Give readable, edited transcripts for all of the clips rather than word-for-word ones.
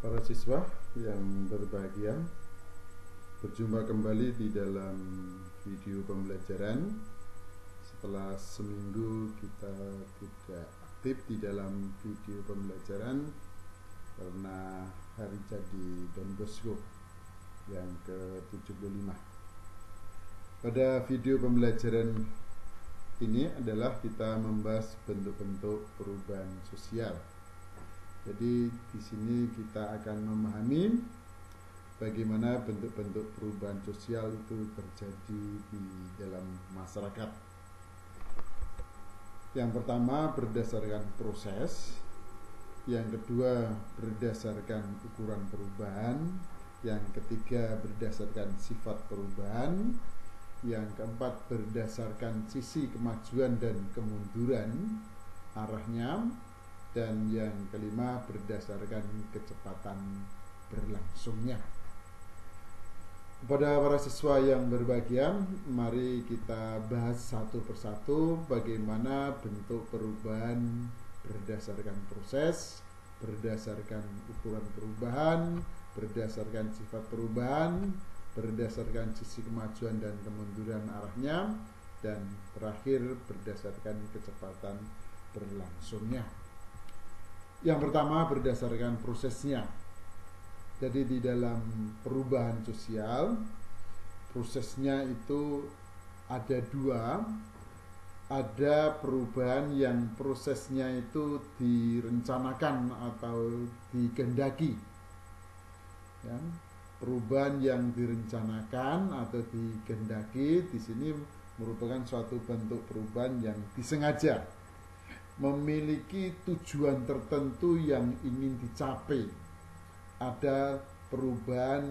Para siswa yang berbahagia, berjumpa kembali di dalam video pembelajaran. Setelah seminggu kita tidak aktif di dalam video pembelajaran karena hari jadi Don Bosco yang ke-75. Pada video pembelajaran ini adalah kita membahas bentuk-bentuk perubahan sosial. Jadi di sini kita akan memahami bagaimana bentuk-bentuk perubahan sosial itu terjadi di dalam masyarakat. Yang pertama berdasarkan proses, yang kedua berdasarkan ukuran perubahan, yang ketiga berdasarkan sifat perubahan, yang keempat berdasarkan sisi kemajuan dan kemunduran arahnya, dan yang kelima berdasarkan kecepatan berlangsungnya. Kepada para siswa yang berbahagia, mari kita bahas satu persatu bagaimana bentuk perubahan berdasarkan proses, berdasarkan ukuran perubahan, berdasarkan sifat perubahan, berdasarkan sisi kemajuan dan kemunduran arahnya, dan terakhir berdasarkan kecepatan berlangsungnya. Yang pertama berdasarkan prosesnya. Jadi di dalam perubahan sosial, prosesnya itu ada dua. Ada perubahan yang prosesnya itu direncanakan atau dikehendaki. Ya, perubahan yang direncanakan atau dikehendaki di sini merupakan suatu bentuk perubahan yang disengaja, memiliki tujuan tertentu yang ingin dicapai. Ada perubahan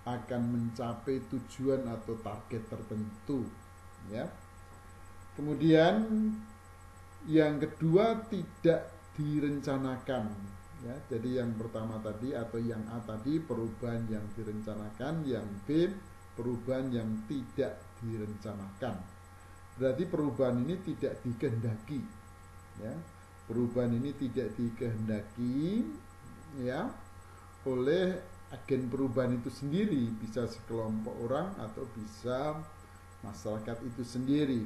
akan mencapai tujuan atau target tertentu, ya. Kemudian yang kedua tidak direncanakan, ya. Jadi yang pertama tadi atau yang A tadi perubahan yang direncanakan, yang B perubahan yang tidak direncanakan. Berarti perubahan ini tidak dikehendaki. Ya, perubahan ini tidak dikehendaki ya oleh agen perubahan itu sendiri, bisa sekelompok orang atau bisa masyarakat itu sendiri.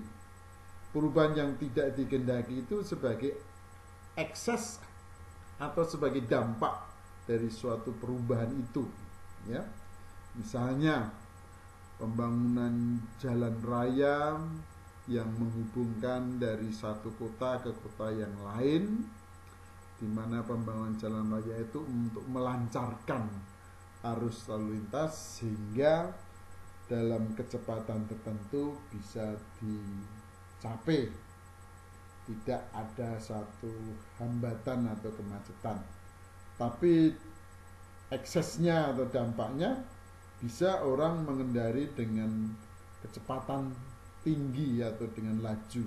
Perubahan yang tidak dikehendaki itu sebagai ekses atau sebagai dampak dari suatu perubahan itu, ya. Misalnya pembangunan jalan raya yang menghubungkan dari satu kota ke kota yang lain, di mana pembangunan jalan raya itu untuk melancarkan arus lalu lintas sehingga dalam kecepatan tertentu bisa dicapai, tidak ada satu hambatan atau kemacetan. Tapi eksesnya atau dampaknya bisa orang mengendari dengan kecepatan tinggi atau dengan laju,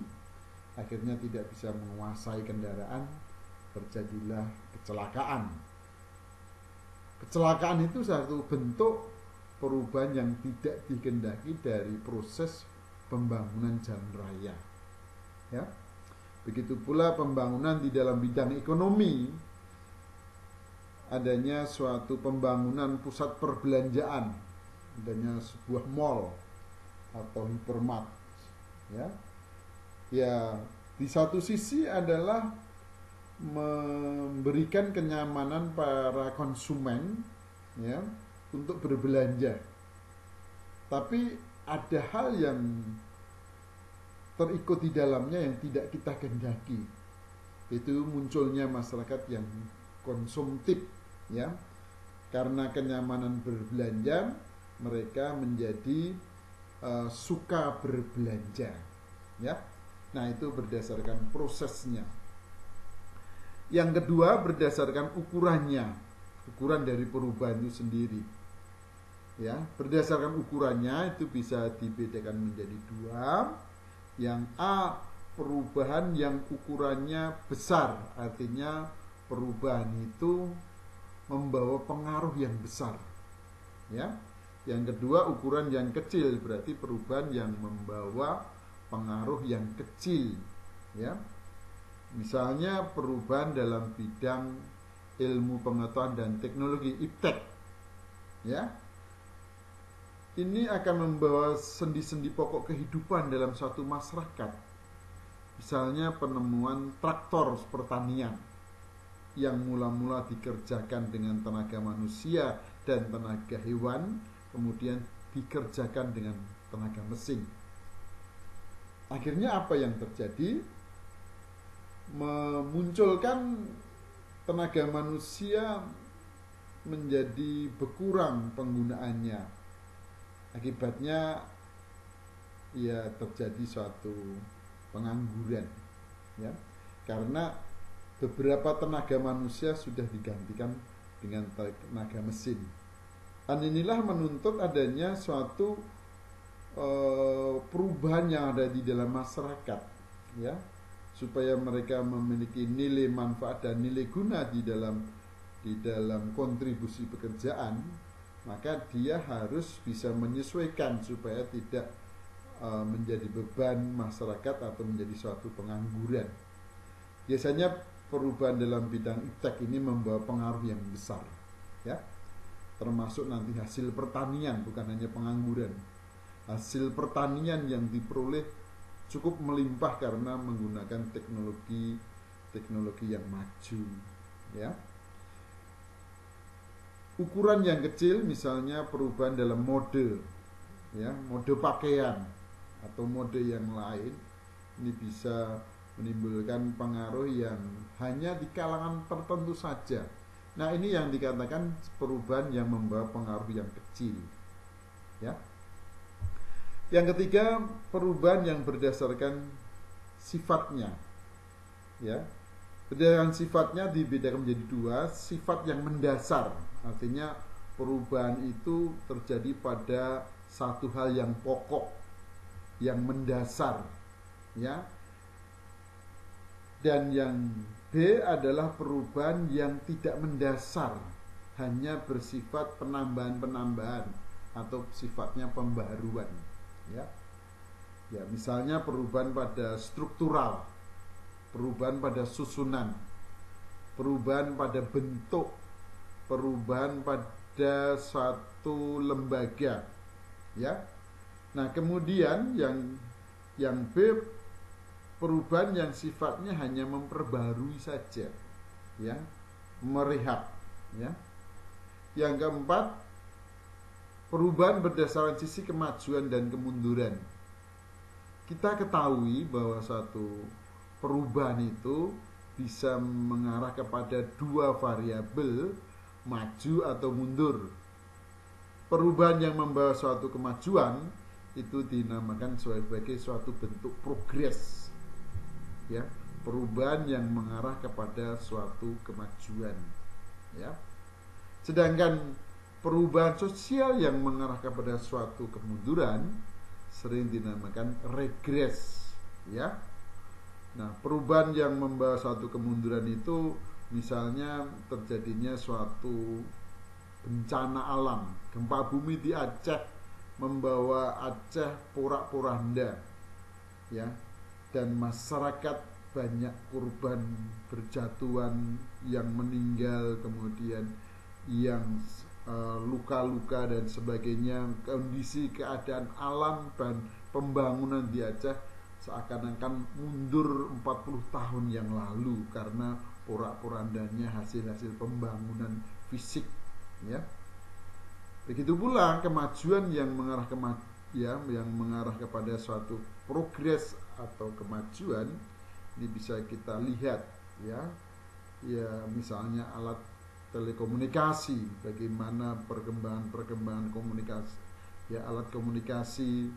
akhirnya tidak bisa menguasai kendaraan, terjadilah kecelakaan. Kecelakaan itu satu bentuk perubahan yang tidak dikehendaki dari proses pembangunan jalan raya, ya. Begitu pula pembangunan di dalam bidang ekonomi, adanya suatu pembangunan pusat perbelanjaan, adanya sebuah mall atau hypermart, ya di satu sisi adalah memberikan kenyamanan para konsumen, ya, untuk berbelanja. Tapi ada hal yang terikut di dalamnya yang tidak kita kehendaki, itu munculnya masyarakat yang konsumtif, ya. Karena kenyamanan berbelanja, mereka menjadi suka berbelanja, ya. Nah, itu berdasarkan prosesnya. Yang kedua berdasarkan ukurannya, ukuran dari perubahan itu sendiri, ya. Berdasarkan ukurannya itu bisa dibedakan menjadi dua. Yang A, perubahan yang ukurannya besar, artinya perubahan itu membawa pengaruh yang besar, ya. Yang kedua ukuran yang kecil, berarti perubahan yang membawa pengaruh yang kecil, ya. Misalnya perubahan dalam bidang ilmu pengetahuan dan teknologi IPTEK, ya. Ini akan membawa sendi-sendi pokok kehidupan dalam suatu masyarakat. Misalnya penemuan traktor pertanian yang mula-mula dikerjakan dengan tenaga manusia dan tenaga hewan, kemudian dikerjakan dengan tenaga mesin. Akhirnya apa yang terjadi? Memunculkan tenaga manusia menjadi berkurang penggunaannya. Akibatnya ya terjadi suatu pengangguran, ya, karena beberapa tenaga manusia sudah digantikan dengan tenaga mesin. Dan inilah menuntut adanya suatu perubahan yang ada di dalam masyarakat, ya, supaya mereka memiliki nilai manfaat dan nilai guna di dalam kontribusi pekerjaan, maka dia harus bisa menyesuaikan supaya tidak menjadi beban masyarakat atau menjadi suatu pengangguran. Biasanya perubahan dalam bidang IPTEK ini membawa pengaruh yang besar, ya, termasuk nanti hasil pertanian, bukan hanya pengangguran. Hasil pertanian yang diperoleh cukup melimpah karena menggunakan teknologi yang maju, ya. Ukuran yang kecil, misalnya perubahan dalam mode, ya, mode pakaian atau mode yang lain, ini bisa menimbulkan pengaruh yang hanya di kalangan tertentu saja. Nah, ini yang dikatakan perubahan yang membawa pengaruh yang kecil, ya. Yang ketiga, perubahan yang berdasarkan sifatnya, ya. Berdasarkan sifatnya dibedakan menjadi dua. Sifat yang mendasar, artinya perubahan itu terjadi pada satu hal yang pokok, yang mendasar, ya. Dan yang B adalah perubahan yang tidak mendasar, hanya bersifat penambahan-penambahan atau sifatnya pembaharuan, ya. Ya, misalnya perubahan pada struktural, perubahan pada susunan, perubahan pada bentuk, perubahan pada suatu lembaga, ya. Nah, kemudian yang B, perubahan yang sifatnya hanya memperbarui saja, ya, merehab, ya. Yang keempat, perubahan berdasarkan sisi kemajuan dan kemunduran. Kita ketahui bahwa satu perubahan itu bisa mengarah kepada dua variabel, maju atau mundur. Perubahan yang membawa suatu kemajuan itu dinamakan sebagai suatu bentuk progres, ya, perubahan yang mengarah kepada suatu kemajuan, ya. Sedangkan perubahan sosial yang mengarah kepada suatu kemunduran sering dinamakan regres, ya. Nah, perubahan yang membawa suatu kemunduran itu misalnya terjadinya suatu bencana alam, gempa bumi di Aceh membawa Aceh porak-poranda, ya, dan masyarakat banyak korban berjatuhan, yang meninggal, kemudian yang luka-luka dan sebagainya. Kondisi keadaan alam dan pembangunan di Aceh seakan-akan mundur 40 tahun yang lalu karena porak-porandanya hasil-hasil pembangunan fisik, ya. Begitu pula kemajuan yang mengarah yang mengarah kepada suatu progres atau kemajuan, ini bisa kita lihat, ya. Ya, misalnya alat telekomunikasi, bagaimana perkembangan komunikasi, ya, alat komunikasi,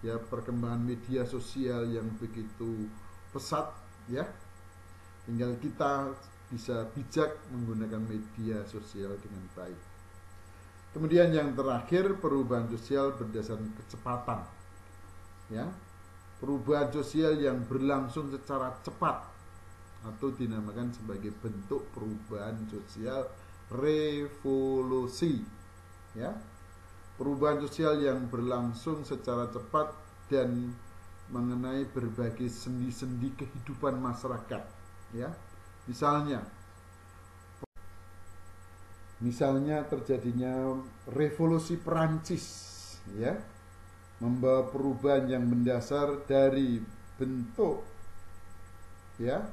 ya, perkembangan media sosial yang begitu pesat, ya. Tinggal kita bisa bijak menggunakan media sosial dengan baik. Kemudian yang terakhir, perubahan sosial berdasarkan kecepatan, ya. Perubahan sosial yang berlangsung secara cepat atau dinamakan sebagai bentuk perubahan sosial revolusi, ya. Perubahan sosial yang berlangsung secara cepat dan mengenai berbagai sendi-sendi kehidupan masyarakat, ya. Misalnya Misalnya terjadinya revolusi Perancis, ya, membawa perubahan yang mendasar dari bentuk, ya,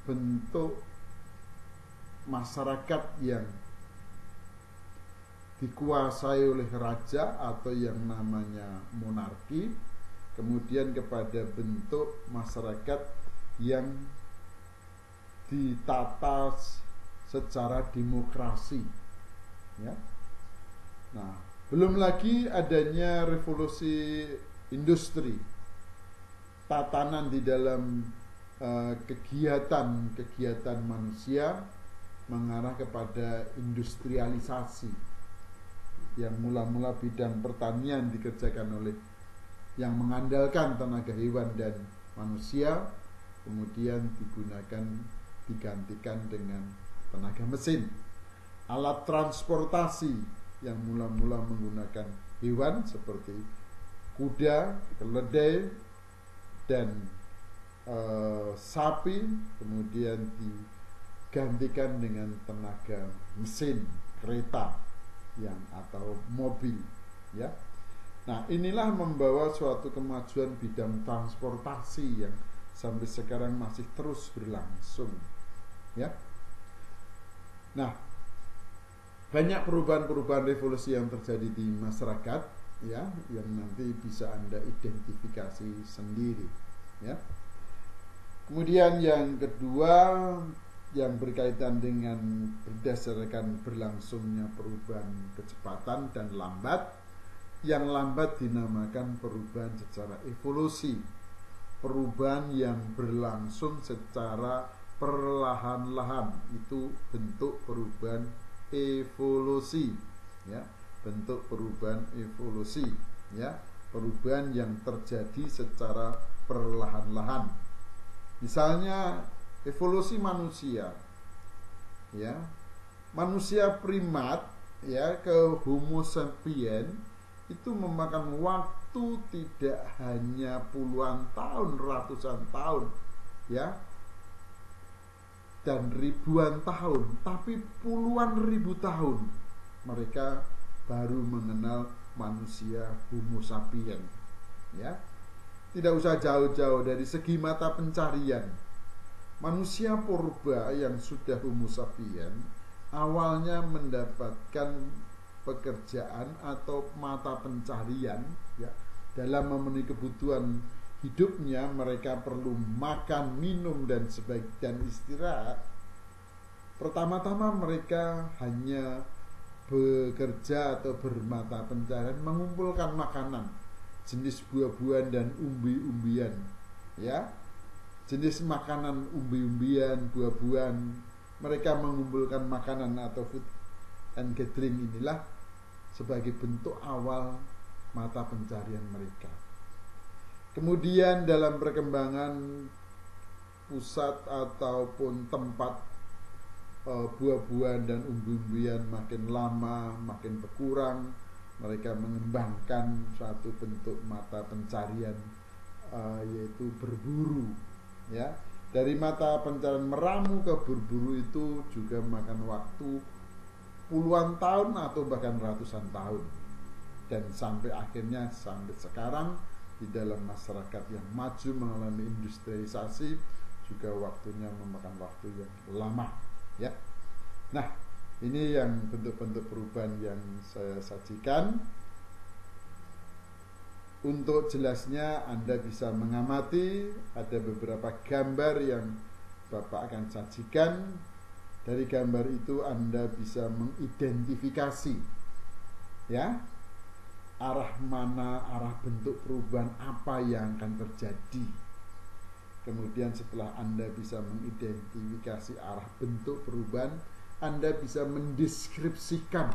bentuk masyarakat yang dikuasai oleh raja atau yang namanya monarki, kemudian kepada bentuk masyarakat yang ditata secara demokrasi, ya. Nah, belum lagi adanya revolusi industri, tatanan di dalam kegiatan manusia mengarah kepada industrialisasi, yang mula-mula bidang pertanian dikerjakan oleh yang mengandalkan tenaga hewan dan manusia, kemudian digantikan dengan tenaga mesin. Alat transportasi yang mula-mula menggunakan hewan seperti kuda, keledai, dan sapi, kemudian digantikan dengan tenaga mesin, kereta atau mobil, ya. Nah, inilah membawa suatu kemajuan bidang transportasi yang sampai sekarang masih terus berlangsung, ya. Nah, banyak perubahan-perubahan revolusi yang terjadi di masyarakat, ya, yang nanti bisa Anda identifikasi sendiri, ya. Kemudian yang kedua, yang berkaitan dengan berdasarkan berlangsungnya perubahan kecepatan dan lambat. Yang lambat dinamakan perubahan secara evolusi, perubahan yang berlangsung secara perlahan-lahan, itu bentuk perubahan evolusi, ya, bentuk perubahan evolusi, ya, perubahan yang terjadi secara perlahan-lahan. Misalnya evolusi manusia, ya, manusia primat, ya, ke Homo sapien itu memakan waktu tidak hanya puluhan tahun, ratusan tahun, ya, dan ribuan tahun, tapi puluhan ribu tahun mereka baru mengenal manusia Homo sapien, ya. Tidak usah jauh-jauh dari segi mata pencarian. Manusia purba yang sudah Homo sapien awalnya mendapatkan pekerjaan atau mata pencarian, ya, dalam memenuhi kebutuhan hidupnya. Mereka perlu makan, minum, dan istirahat. Pertama-tama mereka hanya bekerja atau bermata pencarian mengumpulkan makanan, jenis buah-buahan dan umbi-umbian, ya, jenis makanan umbi-umbian, buah-buahan. Mereka mengumpulkan makanan atau food and gathering inilah sebagai bentuk awal mata pencarian mereka. Kemudian dalam perkembangan pusat ataupun tempat buah-buahan dan umbi-umbian makin lama makin berkurang, mereka mengembangkan suatu bentuk mata pencarian, yaitu berburu, ya. Dari mata pencarian meramu ke berburu itu juga makan waktu puluhan tahun atau bahkan ratusan tahun, dan sampai akhirnya sampai sekarang di dalam masyarakat yang maju mengalami industrialisasi juga waktunya memakan waktu yang lama, ya. Nah, ini yang bentuk-bentuk perubahan yang saya sajikan. Untuk jelasnya Anda bisa mengamati, ada beberapa gambar yang Bapak akan sajikan. Dari gambar itu Anda bisa mengidentifikasi, ya, arah mana, arah bentuk perubahan apa yang akan terjadi. Kemudian setelah Anda bisa mengidentifikasi arah bentuk perubahan, Anda bisa mendeskripsikan,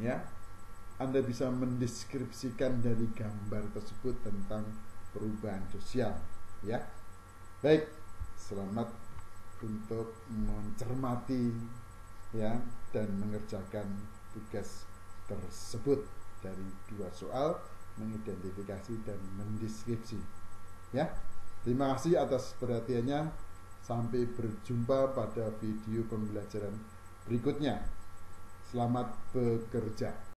ya, Anda bisa mendeskripsikan dari gambar tersebut tentang perubahan sosial, ya. Baik, selamat untuk mencermati, ya, dan mengerjakan tugas tersebut dari 2 soal, mengidentifikasi dan mendeskripsi, ya. Terima kasih atas perhatiannya. Sampai berjumpa pada video pembelajaran berikutnya. Selamat bekerja.